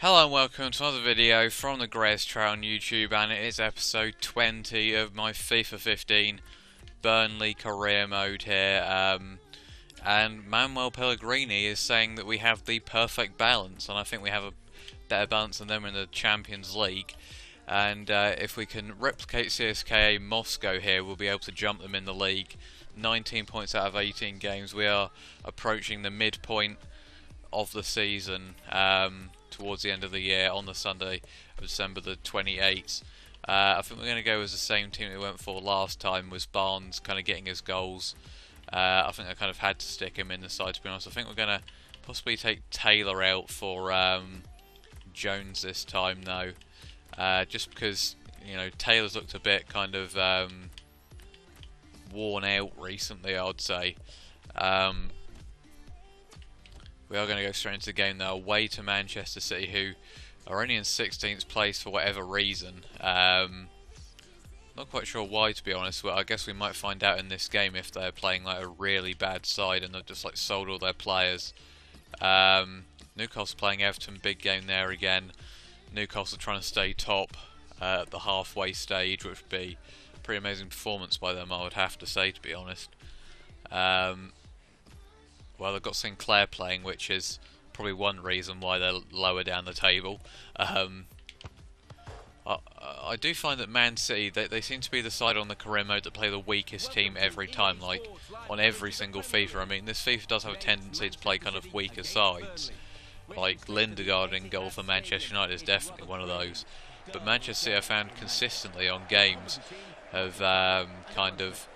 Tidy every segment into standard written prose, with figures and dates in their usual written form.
Hello and welcome to another video from the Greatest Trail on YouTube, and it is episode 20 of my FIFA 15 Burnley career mode here. And Manuel Pellegrini is saying that we have the perfect balance, and I think we have a better balance than them in the Champions League. And if we can replicate CSKA Moscow here, we'll be able to jump them in the league. 19 points out of 18 games. We are approaching the midpoint of the season. Towards the end of the year on the Sunday of December the 28th. I think we're going to go as the same team we went for last time, was Barnes kind of getting his goals. I think I kind of had to stick him in the side, to be honest. I think we're going to possibly take Taylor out for Jones this time though, just because, you know, Taylor's looked a bit kind of worn out recently, I would say. We are going to go straight into the game now, away to Manchester City, who are only in 16th place for whatever reason. Not quite sure why, to be honest. Well, I guess we might find out in this game if they're playing like a really bad side and they've just like sold all their players. Newcastle playing Everton, big game there again. Newcastle trying to stay top at the halfway stage, which would be a pretty amazing performance by them, I would have to say, to be honest. Well, they've got Sinclair playing, which is probably one reason why they're lower down the table. I do find that Man City, they seem to be the side on the career mode that play the weakest team every time, like on every single FIFA. I mean, this FIFA does have a tendency to play kind of weaker sides. Like Lindegaard in goal for Manchester United is definitely one of those. But Manchester City, I found consistently on games, have kind of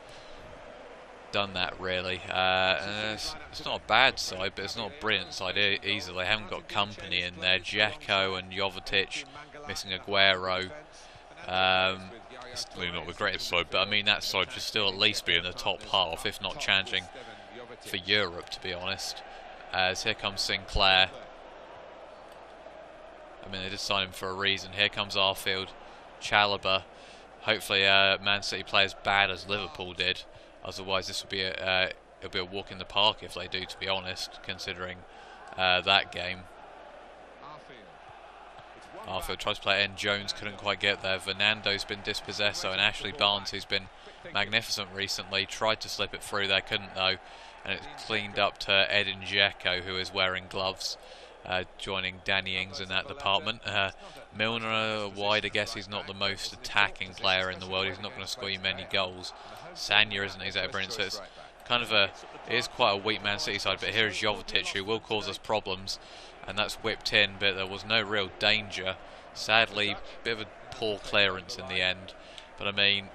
done that really. And it's not a bad side, but it's not a brilliant side either. They haven't got company in there. Jacko and Jovetic, missing Aguero. It's really not the greatest side, but I mean that side should still at least be in the top half, if not challenging for Europe, to be honest. As here comes Sinclair. I mean, they did sign him for a reason. Here comes Arfield, Chalobah. Hopefully Man City play as bad as Liverpool did. Otherwise, this will be it'll be a walk in the park if they do, to be honest, considering that game. Arfield tries to play in. Jones couldn't quite get there. Fernando's been dispossessed, and Ashley Barnes, who's been magnificent recently, tried to slip it through there, couldn't though, and it's cleaned up to Edin Dzeko, who is wearing gloves, joining Danny Ings in that department. Milner wide, I guess he's not the most attacking player in the world. He's not going to score you many goals. Sanya isn't exactly brilliant, so it's kind of it is quite a weak Man City side, but here is Jovetic, who will cause us problems, and that's whipped in, but there was no real danger. Sadly, bit of a poor clearance in the end, but I mean,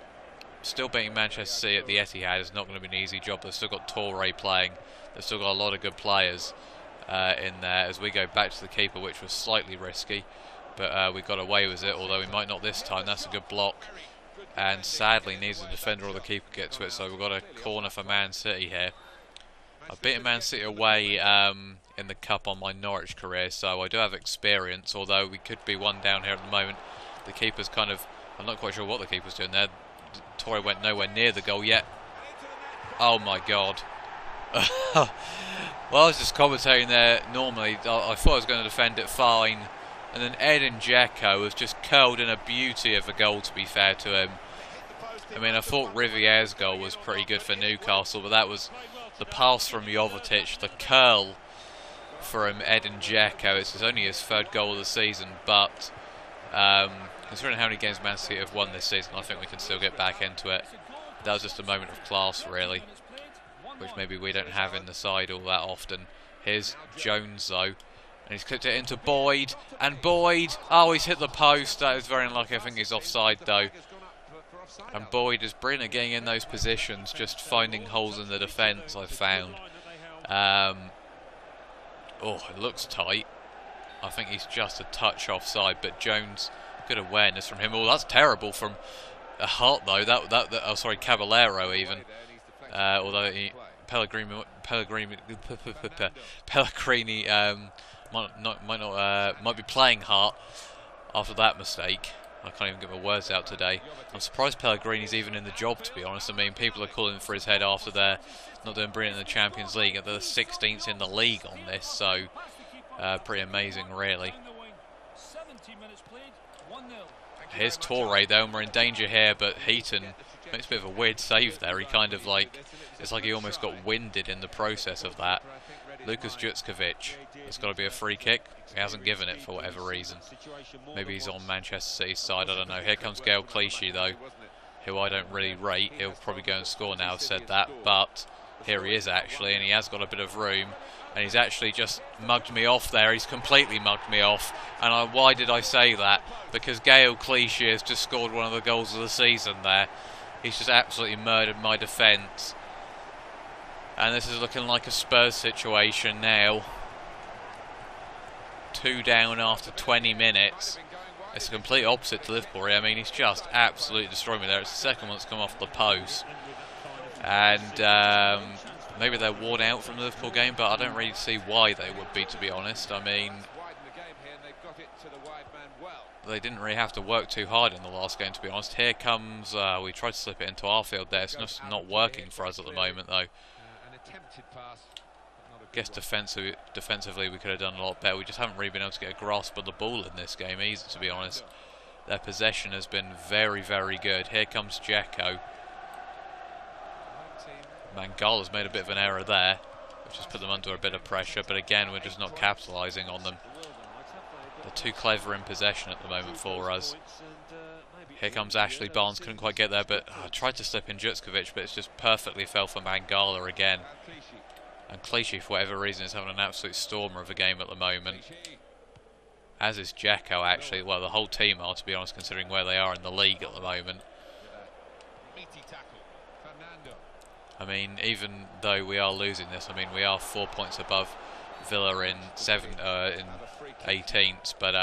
still beating Manchester City at the Etihad is not going to be an easy job. They've still got Torre playing, they've still got a lot of good players in there, as we go back to the keeper, which was slightly risky, but we got away with it, although we might not this time. That's a good block, and sadly needs the defender or the keeper to get to it, so we've got a corner for Man City here. I've beaten Man City away in the Cup on my Norwich career, so I do have experience, although we could be one down here at the moment. The keeper's kind of, I'm not quite sure what the keeper's doing there. Torre went nowhere near the goal yet. Oh my god. Well, I was just commentating there normally. I thought I was going to defend it fine, and then Edin Dzeko has just curled in a beauty of a goal, to be fair to him. I mean, I thought Rivier's goal was pretty good for Newcastle, but that was the pass from Jovetic, the curl from Edin Dzeko. It's only his third goal of the season, but considering how many games Man City have won this season, I think we can still get back into it. That was just a moment of class, really, which maybe we don't have in the side all that often. Here's Jones, though. And he's clipped it into Boyd, and Boyd, oh, he's hit the post. That is very unlucky. I think he's offside though. And Boyd is brilliant at getting in those positions, just finding holes in the defence, I've found. Oh, it looks tight. I think he's just a touch offside, but Jones, good awareness from him. Oh, that's terrible from Hart though. Oh, sorry, Caballero even. Although Pellegrini might be playing Hart after that mistake. I can't even get my words out today. I'm surprised Pellegrini's even in the job, to be honest. I mean, people are calling for his head after they're not doing brilliant in the Champions League. They're the 16th in the league on this, so pretty amazing, really. Here's Torre though, and we're in danger here, but Heaton makes a bit of a weird save there. He kind of it's like he almost got winded in the process of that. Lukas Jutskovic, it's got to be a free kick. He hasn't given it for whatever reason. Maybe he's on Manchester City's side, I don't know. Here comes Gael Clichy though, who I don't really rate. He'll probably go and score now, I've said that, but here he is actually, and he has got a bit of room, and he's actually just mugged me off there. He's completely mugged me off, and why did I say that? Because Gael Clichy has just scored one of the goals of the season there. He's just absolutely murdered my defence, and this is looking like a Spurs situation now. 2 down after 20 minutes. It's the complete opposite to Liverpool. I mean, he's just absolutely destroyed me there. It's the second one that's come off the post. And maybe they're worn out from the Liverpool game, but I don't really see why they would be, to be honest. I mean, they didn't really have to work too hard in the last game, to be honest. Here comes, we tried to slip it into our field there. It's just not working for us at the moment, though. I guess defensively we could have done a lot better. We just haven't really been able to get a grasp of the ball in this game either, to be honest. Their possession has been very, very good. Here comes Dzeko. Mangala's made a bit of an error there, which has put them under a bit of pressure, but again we're just not capitalising on them. They're too clever in possession at the moment for us. Here comes Ashley Barnes, couldn't quite get there, but tried to slip in Jutskovic, but it's just perfectly fell for Mangala again. And Clichy, for whatever reason, is having an absolute stormer of a game at the moment. As is Dzeko, actually. Well, the whole team are, to be honest, considering where they are in the league at the moment. I mean, even though we are losing this, I mean, we are 4 points above Villa in 18th, but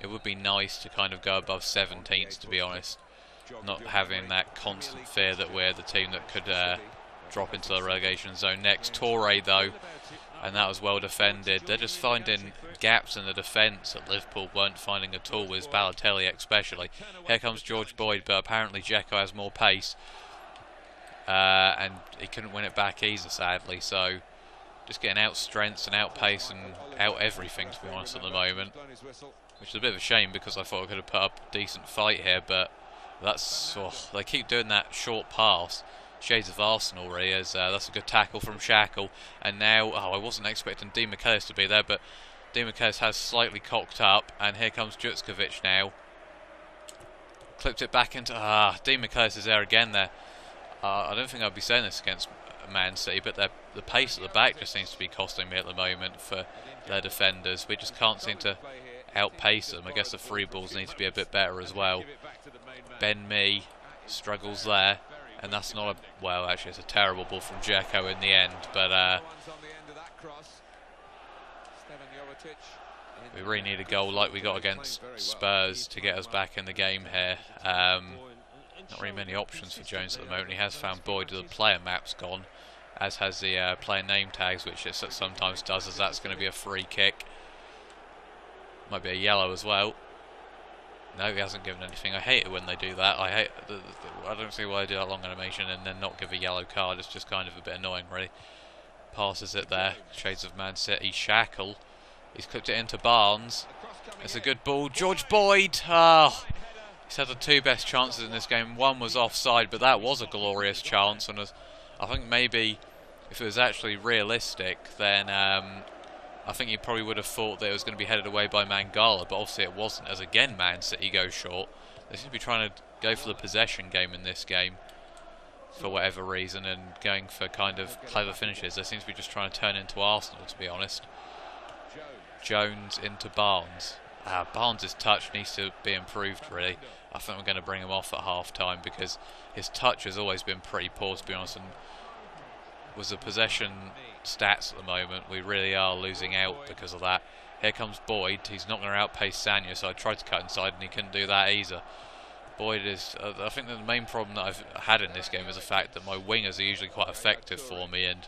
it would be nice to kind of go above 17th, to be honest. Not having that constant fear that we're the team that could drop into the relegation zone next. Torre though, and that was well defended. They're just finding gaps in the defence that Liverpool weren't finding at all, with Balotelli especially. Here comes George Boyd, but apparently Dzeko has more pace, and he couldn't win it back either, sadly. So just getting out strengths and out pace and out everything, to be honest, at the moment, which is a bit of a shame because I thought I could have put up a decent fight here, but that's they keep doing that short pass. Shades of Arsenal, really, as that's a good tackle from Shackle. And now, I wasn't expecting Dean McKellis to be there, but Dean McKellis has slightly cocked up, and here comes Jutskovic now. Clipped it back into, Dean McKellis is there again there. I don't think I'd be saying this against Man City, but the pace at the back just seems to be costing me at the moment for their defenders. We just can't seem to outpace them. I guess the free balls need to be a bit better as well. Ben Mee struggles there. And that's not a, well, actually it's a terrible ball from Dzeko in the end, but we really need a goal like we got against Spurs to get us back in the game here. Not really many options for Jones at the moment. He has found Boyd, the player map's gone, as has the player name tags, which it sometimes does, as that's going to be a free kick. Might be a yellow as well. No, he hasn't given anything. I hate it when they do that. I don't see why they do that long animation and then not give a yellow card. It's just kind of a bit annoying, really. Passes it there. Shades of Man City. Shackle. He's clipped it into Barnes. It's a good ball. George Boyd. He's had the 2 best chances in this game. One was offside, but that was a glorious chance. And I think maybe if it was actually realistic, then I think you probably would have thought that it was going to be headed away by Mangala, but obviously it wasn't, as again Man City goes short. They seem to be trying to go for the possession game in this game for whatever reason, and going for kind of clever finishes. They seem to be just trying to turn into Arsenal, to be honest. Jones into Barnes. Barnes' touch needs to be improved, really. I think we're going to bring him off at half-time because his touch has always been pretty poor, to be honest, and was the possession stats at the moment, we really are losing out because of that. Here comes Boyd. He's not going to outpace Sanya, so I tried to cut inside and he couldn't do that either. Boyd is, I think that the main problem that I've had in this game is the fact that my wingers are usually quite effective for me, and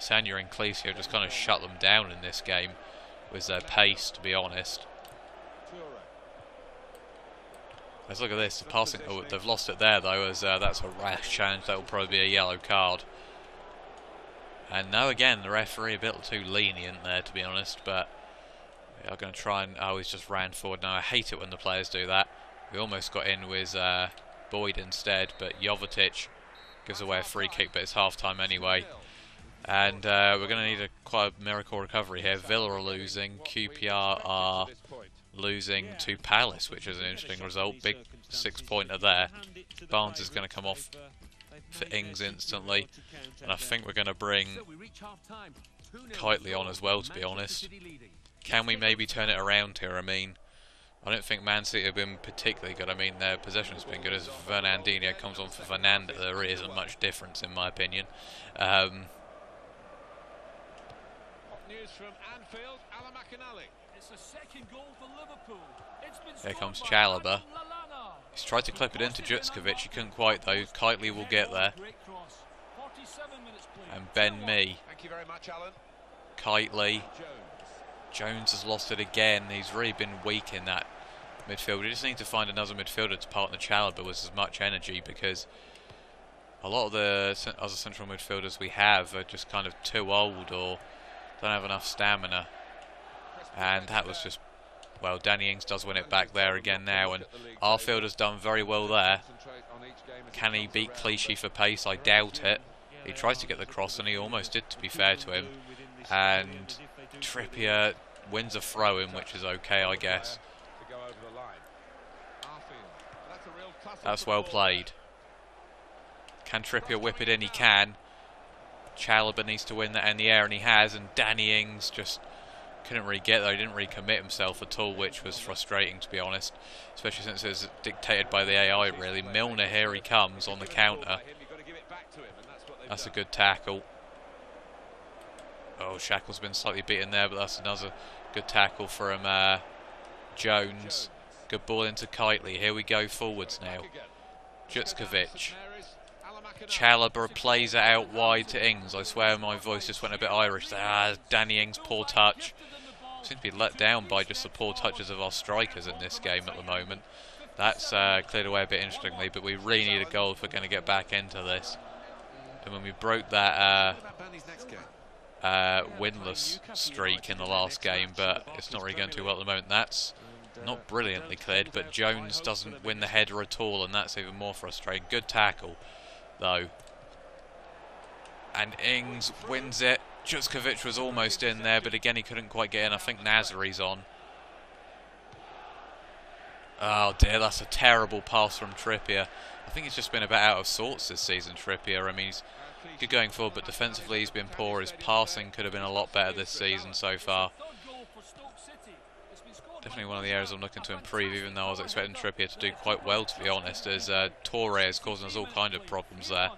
Sanya and Clichy have just kind of shut them down in this game with their pace, to be honest. Let's look at this, the passing, they've lost it there though, as that's a rash challenge. That will probably be a yellow card. And now again, the referee a bit too lenient there, to be honest, but They are going to try and... Oh, he's just ran forward. Now, I hate it when the players do that. We almost got in with Boyd instead, but Jovetic gives away a free kick, but it's half-time anyway. And we're going to need quite a miracle recovery here. Villa are losing. QPR are losing to Palace, which is an interesting result. Big 6-pointer there. Barnes is going to come off for Ings instantly. And I think we're going to bring Kitely on as well, to be honest. Can we maybe turn it around here? I mean, I don't think Man City have been particularly good. I mean, their possession has been good. As Fernandinho comes on for Fernanda, there isn't much difference in my opinion. News from Anfield, it's a second goal for Liverpool. Here comes Chalobah. He's tried to clip it into Jutskovic. He couldn't quite though. Kitely will get there. And Ben Mee. Thank you very much, Alan. Kitely. Jones has lost it again. He's really been weak in that midfield. We just need to find another midfielder to partner Chalobah with as much energy, because a lot of the other central midfielders we have are just kind of too old or don't have enough stamina. And that was just, well, Danny Ings does win it back there again now, and Arfield has done very well there. Can he beat Clichy for pace? I doubt it. He tries to get the cross, and he almost did, to be fair to him. And Trippier wins a throw-in, which is okay, I guess. That's well played. Can Trippier whip it in? He can. Chalobah needs to win that in the air, and he has. And Danny Ings just couldn't really get there. He didn't really commit himself at all, which was frustrating, to be honest. Especially since it was dictated by the AI, really. Milner, here he comes on the counter. That's a good tackle. Oh, Shackle's been slightly beaten there, but that's another good tackle from Jones. Good ball into Kitely. Here we go forwards now. Jutskovic. Chalobah plays it out wide to Ings. I swear my voice just went a bit Irish there. Danny Ings, poor touch. Seems to be let down by just the poor touches of our strikers in this game at the moment. That's cleared away a bit interestingly, but we really need a goal if we're going to get back into this. And when we broke that winless streak in the last game, but it's not really going too well at the moment. That's not brilliantly cleared, but Jones doesn't win the header at all, and that's even more frustrating. Good tackle, though. And Ings wins it. Jutskovic was almost in there, but again he couldn't quite get in. I think Nazari's on. Oh dear, that's a terrible pass from Trippier. I think he's just been a bit out of sorts this season, Trippier. I mean, he's good going forward, but defensively he's been poor. His passing could have been a lot better this season so far. Definitely one of the areas I'm looking to improve, even though I was expecting Trippier to do quite well, to be honest, as Toure is causing us all kind of problems there.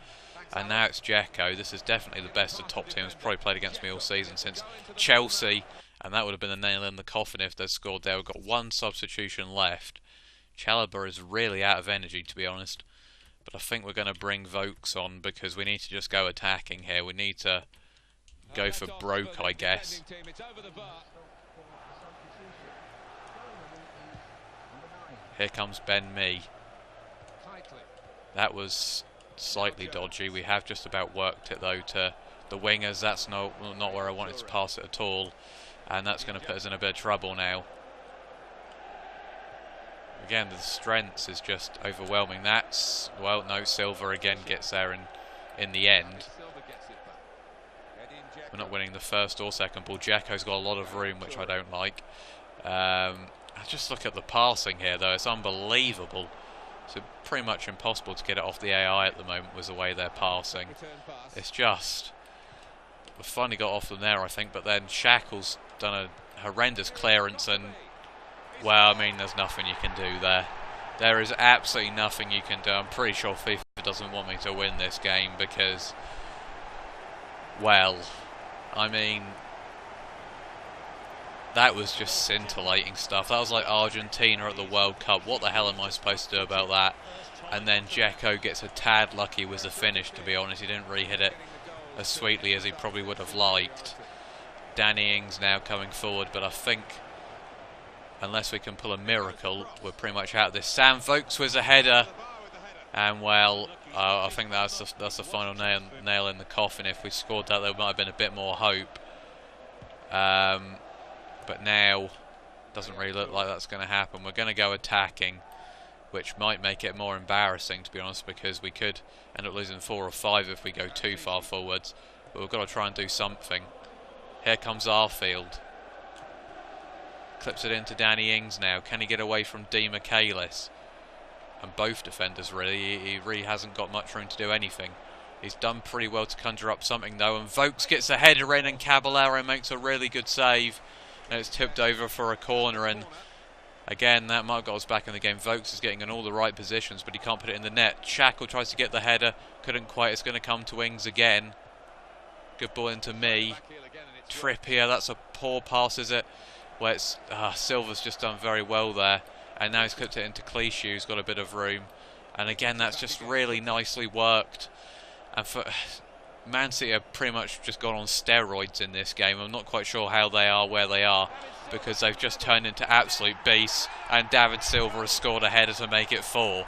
And now it's Dzeko. This is definitely the best of top teams. Probably played against me all season since Chelsea, and that would have been the nail in the coffin if they'd scored there. We've got one substitution left. Chalobah is really out of energy, to be honest. But I think we're going to bring Vokes on because we need to just go attacking here. We need to go for broke, I guess. Here comes Ben Mee. That was slightly dodgy. We have just about worked it though to the wingers. That's not where I wanted to pass it at all, and that's going to put us in a bit of trouble now. Again, the strength is just overwhelming. That's, well, no, Silva again gets there in the end. We're not winning the first or second ball. Dzeko's got a lot of room, which I don't like. I just look at the passing here, though. It's unbelievable. It's pretty much impossible to get it off the AI at the moment with the way they're passing. It's just... We've finally got off them there, I think, but then Shackle's done a horrendous clearance and... Well, I mean, there's nothing you can do there. There is absolutely nothing you can do. I'm pretty sure FIFA doesn't want me to win this game because... Well, I mean... That was just scintillating stuff. That was like Argentina at the World Cup. What the hell am I supposed to do about that? And then Dzeko gets a tad lucky with the finish, to be honest. He didn't really hit it as sweetly as he probably would have liked. Danny Ings now coming forward, but I think unless we can pull a miracle, we're pretty much out of this. Sam Vokes with a header. And well, I think that's the final nail in the coffin. If we scored that, there might have been a bit more hope. But now doesn't really look like that's going to happen. We're going to go attacking, which might make it more embarrassing, to be honest, because we could end up losing 4 or 5 if we go too far forwards. But we've got to try and do something. Here comes Arfield. Clips it into Danny Ings now. Can he get away from D. Michaelis? And both defenders, really. He really hasn't got much room to do anything. He's done pretty well to conjure up something, though. And Vokes gets a header in, and Caballero makes a really good save. And it's tipped over for a corner. And again, that might have got us back in the game. Vokes is getting in all the right positions, but he can't put it in the net. Shackle tries to get the header. Couldn't quite. It's going to come to Ings again. Good ball into me. Trippier, that's a poor pass, is it? Where it's Silva's just done very well there, and now he's clipped it into Clichy, who's got a bit of room, and again that's just really nicely worked. And for Man City have pretty much just gone on steroids in this game. I'm not quite sure how they are where they are, because they've just turned into absolute beasts, and David Silva has scored a header to make it 4.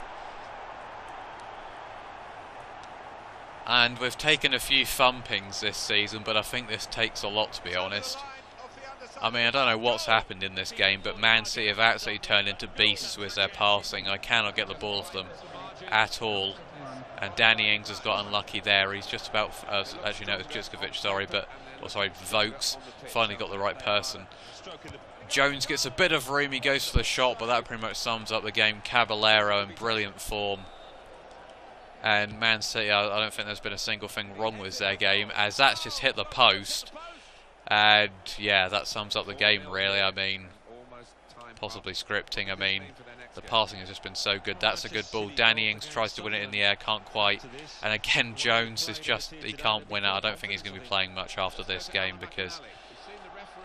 And we've taken a few thumpings this season, but I think this takes a lot, to be honest. I mean, I don't know what's happened in this game, but Man City have absolutely turned into beasts with their passing. I cannot get the ball off them at all. And Danny Ings has got unlucky there. He's just about, actually no, it was Jutskovic, sorry, but, Vokes finally got the right person. Jones gets a bit of room, he goes for the shot, but that pretty much sums up the game. Caballero in brilliant form. And Man City, I don't think there's been a single thing wrong with their game, as that's just hit the post. And yeah, that sums up the game, really. I mean, possibly scripting. I mean, the passing has just been so good. That's a good ball. Danny Ings tries to win it in the air, can't quite. And again, Jones is just, he can't win it. I don't think he's going to be playing much after this game, because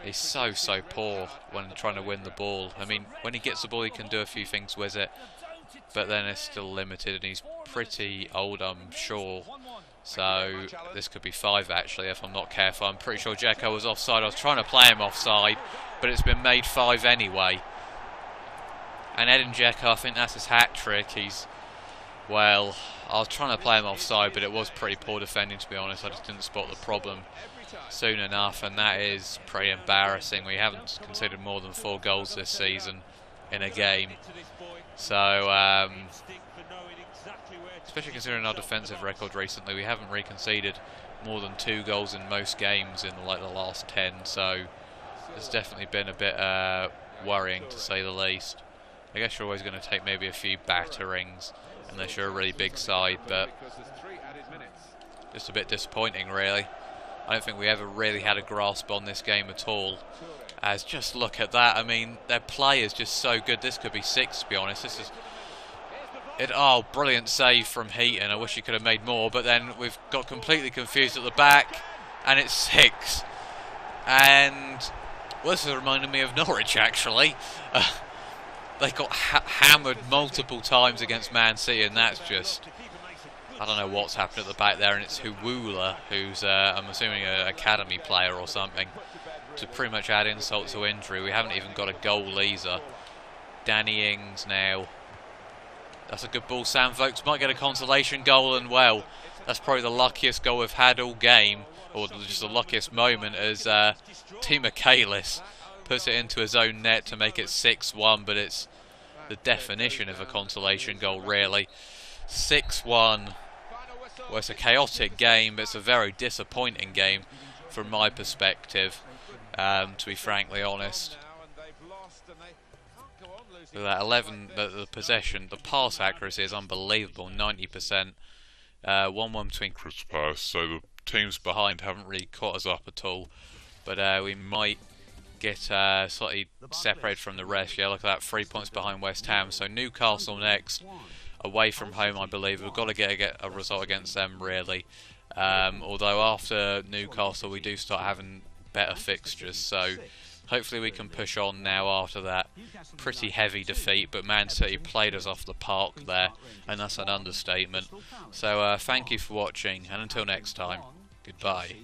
he's so poor when trying to win the ball. I mean, when he gets the ball, he can do a few things with it, but then it's still limited, and he's pretty old, I'm sure. So this could be 5, actually, if I'm not careful. I'm pretty sure Dzeko was offside. I was trying to play him offside, but it's been made 5 anyway. And Edin Dzeko, I think that's his hat-trick. He's, well, I was trying to play him offside, but it was pretty poor defending, to be honest. I just didn't spot the problem soon enough, and that is pretty embarrassing. We haven't conceded more than 4 goals this season in a game. So, especially considering our defensive record recently, we haven't really conceded more than 2 goals in most games in like the last 10. So it's definitely been a bit worrying, to say the least. I guess you're always going to take maybe a few batterings unless you're a really big side, but just a bit disappointing, really. I don't think we ever really had a grasp on this game at all. As just look at that, I mean, their play is just so good. This could be 6, to be honest. This is it. Oh, brilliant save from Heaton. I wish he could have made more, but then we've got completely confused at the back, and it's 6. And well, this has reminded me of Norwich, actually. They got hammered multiple times against Man City, and that's just, I don't know what's happened at the back there. And it's Huwula, who's I'm assuming an academy player or something, to pretty much add insult to injury. We haven't even got a goal either. Danny Ings now. That's a good ball. Sam Vokes might get a consolation goal, and well, that's probably the luckiest goal we've had all game, or just the luckiest moment, as T. Michaelis puts it into his own net to make it 6-1, but it's the definition of a consolation goal, really. 6-1. Well, it's a chaotic game, but it's a very disappointing game from my perspective, to be frankly honest. With that 11, the possession, the pass accuracy is unbelievable, 90%. 1-1 between Chris Pass, so the teams behind haven't really caught us up at all. But we might get slightly separated from the rest. Yeah, look at that, 3 points behind West Ham. So Newcastle next, away from home, I believe. We've got to get a result against them, really. Although after Newcastle, we do start having better fixtures. So hopefully we can push on now after that pretty heavy defeat. But Man City played us off the park there, and that's an understatement. So thank you for watching, and until next time, goodbye.